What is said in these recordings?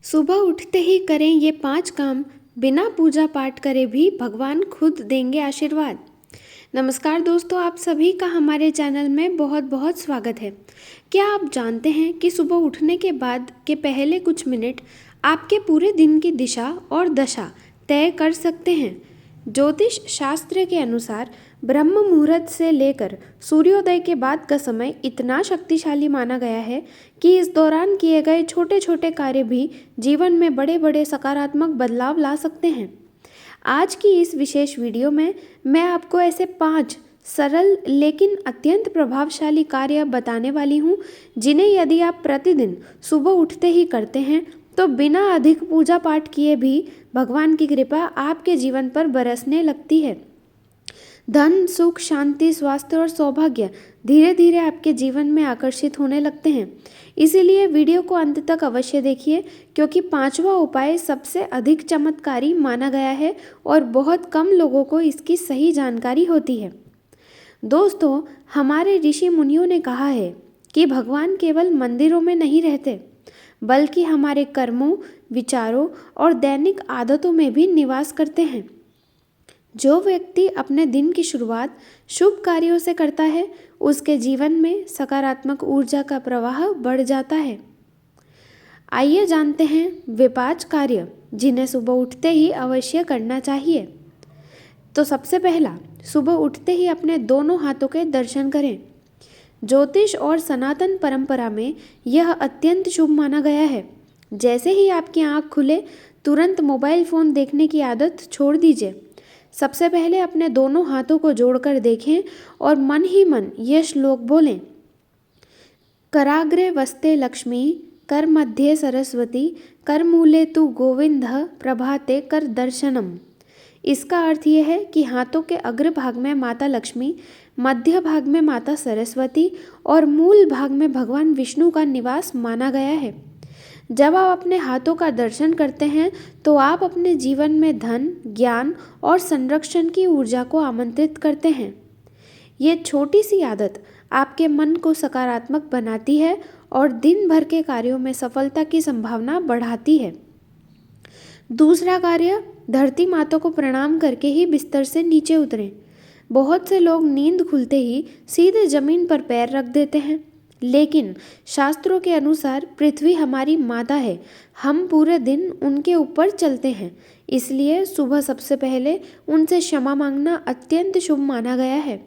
सुबह उठते ही करें ये 5 काम, बिना पूजा पाठ करे भी भगवान खुद देंगे आशीर्वाद। नमस्कार दोस्तों, आप सभी का हमारे चैनल में बहुत बहुत स्वागत है। क्या आप जानते हैं कि सुबह उठने के बाद के पहले कुछ मिनट आपके पूरे दिन की दिशा और दशा तय कर सकते हैं। ज्योतिष शास्त्र के अनुसार ब्रह्म मुहूर्त से लेकर सूर्योदय के बाद का समय इतना शक्तिशाली माना गया है कि इस दौरान किए गए छोटे छोटे कार्य भी जीवन में बड़े बड़े सकारात्मक बदलाव ला सकते हैं। आज की इस विशेष वीडियो में मैं आपको ऐसे 5 सरल लेकिन अत्यंत प्रभावशाली कार्य बताने वाली हूँ, जिन्हें यदि आप प्रतिदिन सुबह उठते ही करते हैं तो बिना अधिक पूजा पाठ किए भी भगवान की कृपा आपके जीवन पर बरसने लगती है। धन, सुख, शांति, स्वास्थ्य और सौभाग्य धीरे धीरे आपके जीवन में आकर्षित होने लगते हैं। इसीलिए वीडियो को अंत तक अवश्य देखिए, क्योंकि 5वां उपाय सबसे अधिक चमत्कारी माना गया है और बहुत कम लोगों को इसकी सही जानकारी होती है। दोस्तों, हमारे ऋषि मुनियों ने कहा है कि भगवान केवल मंदिरों में नहीं रहते, बल्कि हमारे कर्मों, विचारों और दैनिक आदतों में भी निवास करते हैं। जो व्यक्ति अपने दिन की शुरुआत शुभ कार्यों से करता है, उसके जीवन में सकारात्मक ऊर्जा का प्रवाह बढ़ जाता है। आइए जानते हैं वे 5 कार्य जिन्हें सुबह उठते ही अवश्य करना चाहिए। तो सबसे पहला, सुबह उठते ही अपने दोनों हाथों के दर्शन करें। ज्योतिष और सनातन परंपरा में यह अत्यंत शुभ माना गया है। जैसे ही आपकी आंख खुले, तुरंत मोबाइल फ़ोन देखने की आदत छोड़ दीजिए। सबसे पहले अपने दोनों हाथों को जोड़कर देखें और मन ही मन यह श्लोक बोलें। कराग्रे वस्ते लक्ष्मी, कर मध्य सरस्वती, कर मूले तु गोविंद, प्रभाते कर दर्शनम। इसका अर्थ यह है कि हाथों के अग्र भाग में माता लक्ष्मी, मध्य भाग में माता सरस्वती और मूल भाग में भगवान विष्णु का निवास माना गया है। जब आप अपने हाथों का दर्शन करते हैं तो आप अपने जीवन में धन, ज्ञान और संरक्षण की ऊर्जा को आमंत्रित करते हैं। ये छोटी सी आदत आपके मन को सकारात्मक बनाती है और दिन भर के कार्यों में सफलता की संभावना बढ़ाती है। दूसरा कार्य, धरती माता को प्रणाम करके ही बिस्तर से नीचे उतरें। बहुत से लोग नींद खुलते ही सीधे जमीन पर पैर रख देते हैं, लेकिन शास्त्रों के अनुसार पृथ्वी हमारी माता है। हम पूरे दिन उनके ऊपर चलते हैं, इसलिए सुबह सबसे पहले उनसे क्षमा मांगना अत्यंत शुभ माना गया है।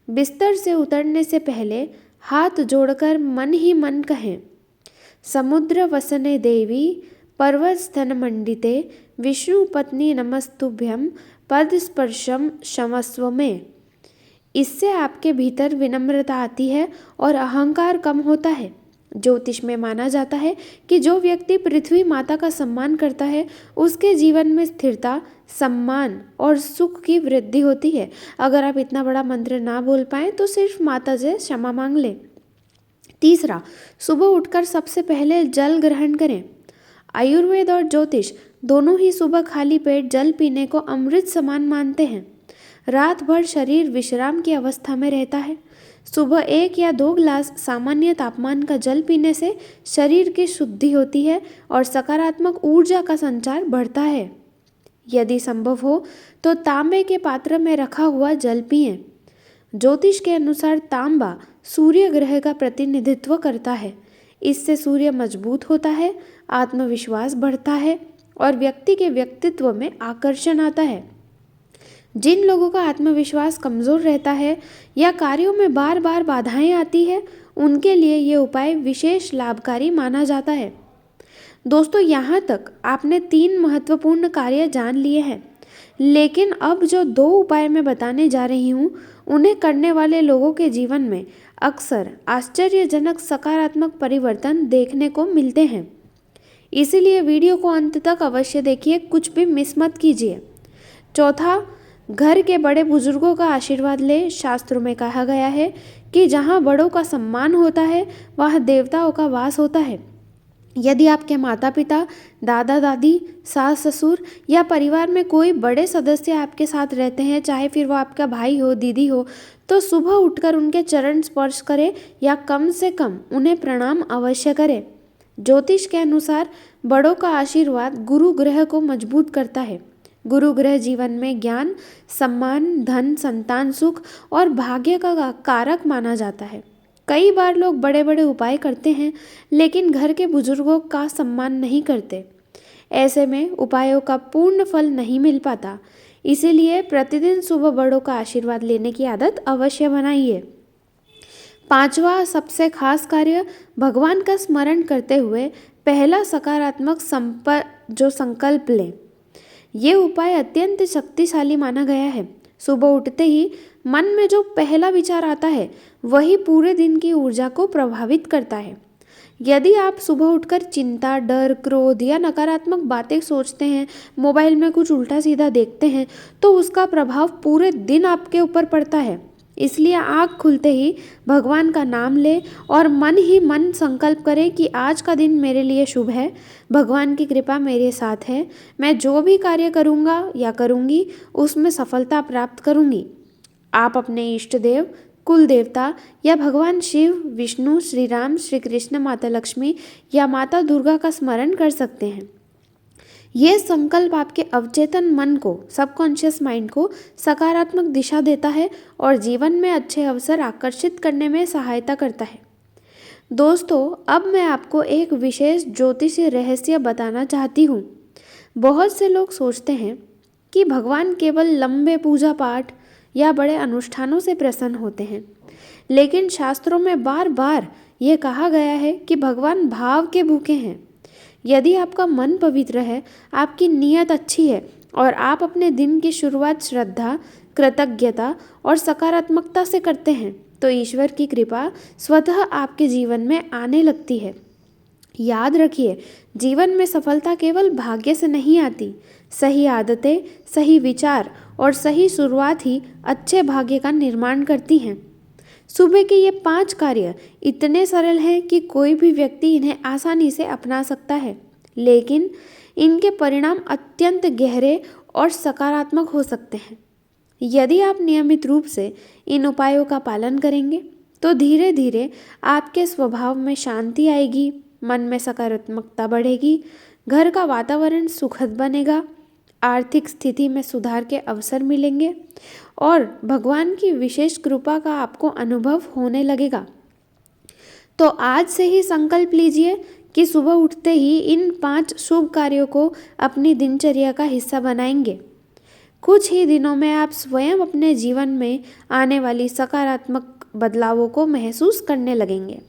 बिस्तर से उतरने से पहले हाथ जोड़कर मन ही मन कहें, समुद्र वसने देवी, पर्वत स्तन मंडिते, विष्णु पत्नी नमस्तुभ्यम, पद स्पर्शम क्षमस्व में। इससे आपके भीतर विनम्रता आती है और अहंकार कम होता है। ज्योतिष में माना जाता है कि जो व्यक्ति पृथ्वी माता का सम्मान करता है, उसके जीवन में स्थिरता, सम्मान और सुख की वृद्धि होती है। अगर आप इतना बड़ा मंत्र ना बोल पाएँ तो सिर्फ माता से क्षमा मांग लें। तीसरा, सुबह उठकर सबसे पहले जल ग्रहण करें। आयुर्वेद और ज्योतिष दोनों ही सुबह खाली पेट जल पीने को अमृत समान मानते हैं। रात भर शरीर विश्राम की अवस्था में रहता है। सुबह 1 या 2 गिलास सामान्य तापमान का जल पीने से शरीर की शुद्धि होती है और सकारात्मक ऊर्जा का संचार बढ़ता है। यदि संभव हो तो तांबे के पात्र में रखा हुआ जल पिएं। ज्योतिष के अनुसार तांबा सूर्य ग्रह का प्रतिनिधित्व करता है। इससे सूर्य मजबूत होता है, आत्मविश्वास बढ़ता है और व्यक्ति के व्यक्तित्व में आकर्षण आता है। जिन लोगों का आत्मविश्वास कमज़ोर रहता है या कार्यों में बार बार बाधाएं आती है, उनके लिए ये उपाय विशेष लाभकारी माना जाता है। दोस्तों, यहाँ तक आपने 3 महत्वपूर्ण कार्य जान लिए हैं, लेकिन अब जो 2 उपाय मैं बताने जा रही हूँ, उन्हें करने वाले लोगों के जीवन में अक्सर आश्चर्यजनक सकारात्मक परिवर्तन देखने को मिलते हैं। इसीलिए वीडियो को अंत तक अवश्य देखिए, कुछ भी मिस मत कीजिए। चौथा, घर के बड़े बुजुर्गों का आशीर्वाद ले। शास्त्रों में कहा गया है कि जहाँ बड़ों का सम्मान होता है, वहाँ देवताओं का वास होता है। यदि आपके माता पिता, दादा दादी, सास ससुर या परिवार में कोई बड़े सदस्य आपके साथ रहते हैं, चाहे फिर वो आपका भाई हो, दीदी हो, तो सुबह उठकर उनके चरण स्पर्श करें या कम से कम उन्हें प्रणाम अवश्य करें। ज्योतिष के अनुसार बड़ों का आशीर्वाद गुरु ग्रह को मजबूत करता है। गुरु ग्रह जीवन में ज्ञान, सम्मान, धन, संतान सुख और भाग्य का कारक माना जाता है। कई बार लोग बड़े बड़े उपाय करते हैं लेकिन घर के बुजुर्गों का सम्मान नहीं करते। ऐसे में उपायों का पूर्ण फल नहीं मिल पाता। इसीलिए प्रतिदिन सुबह बड़ों का आशीर्वाद लेने की आदत अवश्य बनाइए। पांचवा सबसे खास कार्य, भगवान का स्मरण करते हुए पहला सकारात्मक संकल्प लें। ये उपाय अत्यंत शक्तिशाली माना गया है। सुबह उठते ही मन में जो पहला विचार आता है वही पूरे दिन की ऊर्जा को प्रभावित करता है। यदि आप सुबह उठकर चिंता, डर, क्रोध या नकारात्मक बातें सोचते हैं, मोबाइल में कुछ उल्टा सीधा देखते हैं, तो उसका प्रभाव पूरे दिन आपके ऊपर पड़ता है। इसलिए आँख खुलते ही भगवान का नाम लें और मन ही मन संकल्प करें कि आज का दिन मेरे लिए शुभ है, भगवान की कृपा मेरे साथ है, मैं जो भी कार्य करूँगा या करूँगी उसमें सफलता प्राप्त करूँगी। आप अपने इष्ट देव, कुल देवता या भगवान शिव, विष्णु, श्री राम, श्री कृष्ण, माता लक्ष्मी या माता दुर्गा का स्मरण कर सकते हैं। यह संकल्प आपके अवचेतन मन को, सबकॉन्शियस माइंड को सकारात्मक दिशा देता है और जीवन में अच्छे अवसर आकर्षित करने में सहायता करता है। दोस्तों, अब मैं आपको एक विशेष ज्योतिषीय रहस्य बताना चाहती हूँ। बहुत से लोग सोचते हैं कि भगवान केवल लंबे पूजा पाठ या बड़े अनुष्ठानों से प्रसन्न होते हैं, लेकिन शास्त्रों में बार बार ये कहा गया है कि भगवान भाव के भूखे हैं। यदि आपका मन पवित्र है, आपकी नीयत अच्छी है और आप अपने दिन की शुरुआत श्रद्धा, कृतज्ञता और सकारात्मकता से करते हैं, तो ईश्वर की कृपा स्वतः आपके जीवन में आने लगती है। याद रखिए, जीवन में सफलता केवल भाग्य से नहीं आती। सही आदतें, सही विचार और सही शुरुआत ही अच्छे भाग्य का निर्माण करती हैं। सुबह के ये 5 कार्य इतने सरल हैं कि कोई भी व्यक्ति इन्हें आसानी से अपना सकता है, लेकिन इनके परिणाम अत्यंत गहरे और सकारात्मक हो सकते हैं। यदि आप नियमित रूप से इन उपायों का पालन करेंगे तो धीरे धीरे आपके स्वभाव में शांति आएगी, मन में सकारात्मकता बढ़ेगी, घर का वातावरण सुखद बनेगा, आर्थिक स्थिति में सुधार के अवसर मिलेंगे और भगवान की विशेष कृपा का आपको अनुभव होने लगेगा। तो आज से ही संकल्प लीजिए कि सुबह उठते ही इन 5 शुभ कार्यों को अपनी दिनचर्या का हिस्सा बनाएंगे। कुछ ही दिनों में आप स्वयं अपने जीवन में आने वाली सकारात्मक बदलावों को महसूस करने लगेंगे।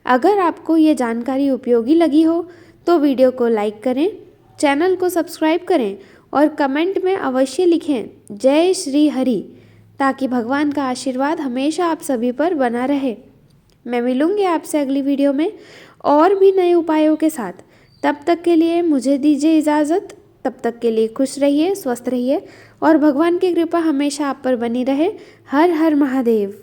अगर आपको ये जानकारी उपयोगी लगी हो तो वीडियो को लाइक करें, चैनल को सब्सक्राइब करें और कमेंट में अवश्य लिखें जय श्री हरि, ताकि भगवान का आशीर्वाद हमेशा आप सभी पर बना रहे। मैं मिलूंगी आपसे अगली वीडियो में और भी नए उपायों के साथ। तब तक के लिए मुझे दीजिए इजाज़त। तब तक के लिए खुश रहिए, स्वस्थ रहिए और भगवान की कृपा हमेशा आप पर बनी रहे। हर हर महादेव।